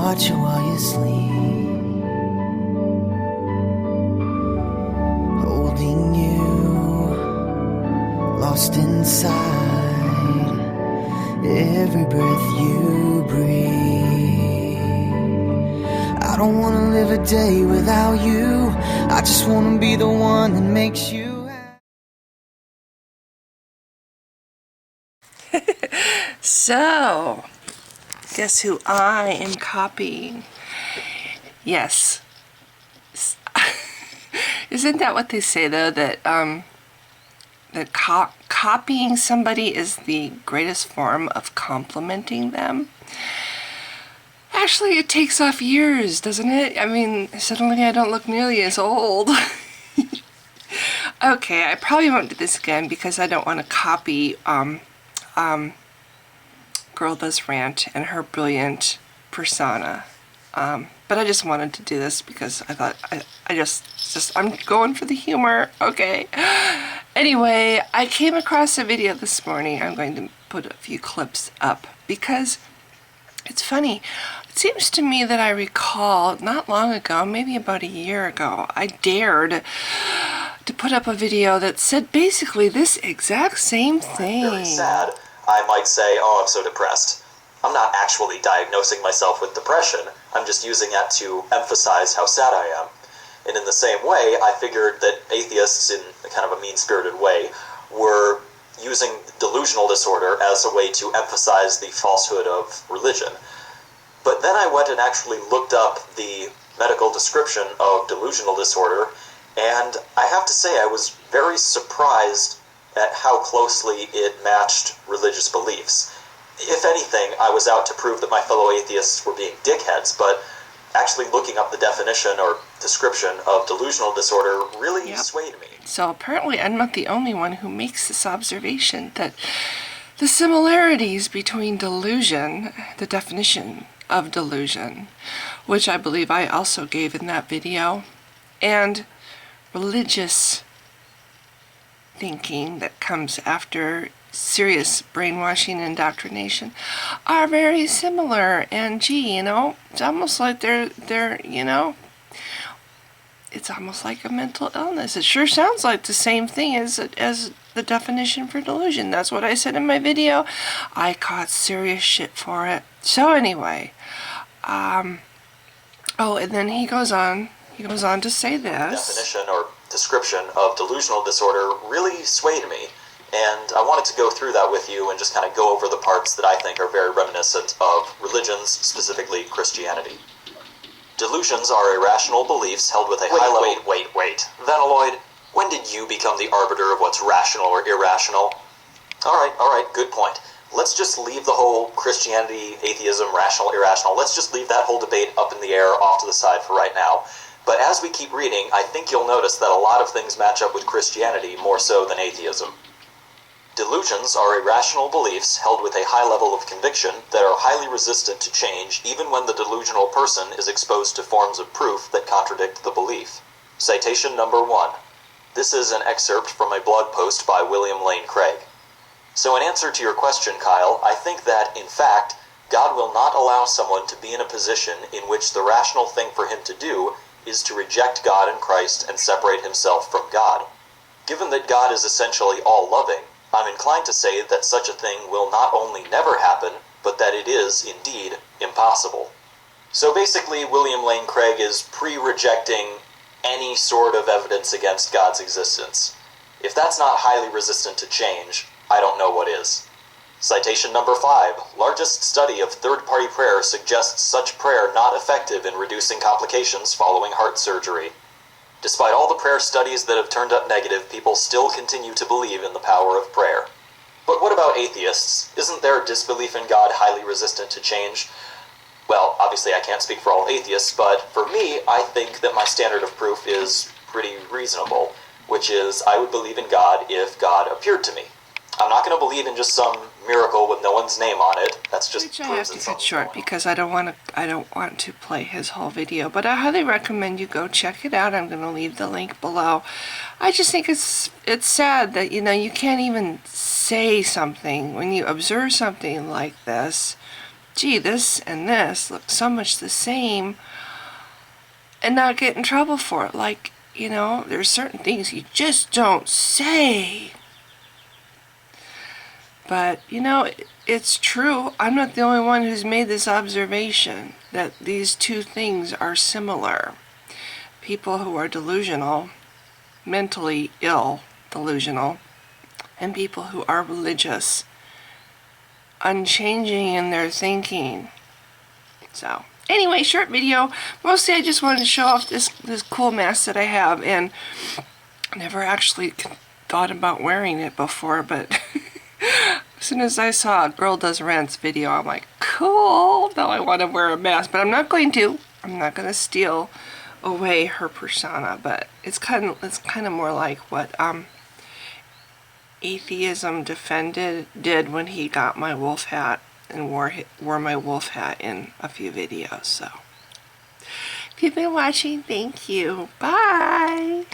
watch you while you sleep, holding you, lost inside every breath you breathe. I don't wanna live a day without you, I just wanna be the one that makes you happy. So, guess who I am copying? Yes. Isn't that what they say, though, that copying somebody is the greatest form of complimenting them? Actually, it takes off years, doesn't it? I mean, suddenly I don't look nearly as old. Okay, I probably won't do this again because I don't want to copy Girl Does Rant and her brilliant persona. But I just wanted to do this because I thought I'm going for the humor, okay? Anyway, I came across a video this morning. I'm going to put a few clips up because it's funny. It seems to me that I recall not long ago, maybe about a year ago, I dared to put up a video that said basically this exact same thing. Very sad. I might say, oh, I'm so depressed. I'm not actually diagnosing myself with depression. I'm just using that to emphasize how sad I am. And in the same way, I figured that atheists, in a kind of a mean-spirited way, were using delusional disorder as a way to emphasize the falsehood of religion. But then I went and actually looked up the medical description of delusional disorder, and I have to say I was very surprised at how closely it matched religious beliefs. If anything, I was out to prove that my fellow atheists were being dickheads, but actually looking up the definition or description of delusional disorder really swayed me. So apparently I'm not the only one who makes this observation, that the similarities between delusion, the definition of delusion, which I believe I also gave in that video, and religious thinking that comes after serious brainwashing and indoctrination are very similar. And gee, it's almost like they're it's almost like a mental illness. It sure sounds like the same thing as the definition for delusion. That's what I said in my video. I caught serious shit for it. So anyway, oh, and then he goes on to say this. Definition or description of delusional disorder really swayed me, and I wanted to go through that with you and just kind of go over the parts that I think are very reminiscent of religions, specifically Christianity. Delusions are irrational beliefs held with a high level... Wait. Venaloid, when did you become the arbiter of what's rational or irrational? Alright, good point. Let's just leave the whole Christianity, atheism, rational, irrational, let's just leave that whole debate up in the air off to the side for right now. But as we keep reading, I think you'll notice that a lot of things match up with Christianity more so than atheism. Delusions are irrational beliefs held with a high level of conviction that are highly resistant to change even when the delusional person is exposed to forms of proof that contradict the belief. Citation number 1. This is an excerpt from a blog post by William Lane Craig. So in answer to your question, Kyle, I think that, in fact, God will not allow someone to be in a position in which the rational thing for him to do is to reject God and Christ and separate himself from God. Given that God is essentially all-loving, I'm inclined to say that such a thing will not only never happen, but that it is, indeed, impossible. So basically, William Lane Craig is pre-rejecting any sort of evidence against God's existence. If that's not highly resistant to change, I don't know what is. Citation number 5. Largest study of third-party prayer suggests such prayer not effective in reducing complications following heart surgery. Despite all the prayer studies that have turned up negative, people still continue to believe in the power of prayer. But what about atheists? Isn't their disbelief in God highly resistant to change? Well, obviously I can't speak for all atheists, but for me, I think that my standard of proof is pretty reasonable, which is I would believe in God if God appeared to me. I'm not going to believe in just some miracle with no one's name on it. That's just which I have to cut short because I don't want to play his whole video. But I highly recommend you go check it out. I'm going to leave the link below. I just think it's sad that you can't even say something when you observe something like this gee, this and this look so much the same, and not get in trouble for it. Like, you know, there's certain things you just don't say. But, you know, it's true. I'm not the only one who's made this observation that these two things are similar. People who are delusional, mentally ill, delusional, and people who are religious, unchanging in their thinking. So, anyway, short video. Mostly I just wanted to show off this cool mask that I have, and I never actually thought about wearing it before, but as soon as I saw Girl Does Rents video, I'm like, cool, now I want to wear a mask, but I'm not going to. I'm not going to steal away her persona, but it's kind of more like what Atheism Defended did when he got my wolf hat and wore my wolf hat in a few videos. So if you've been watching, thank you. Bye.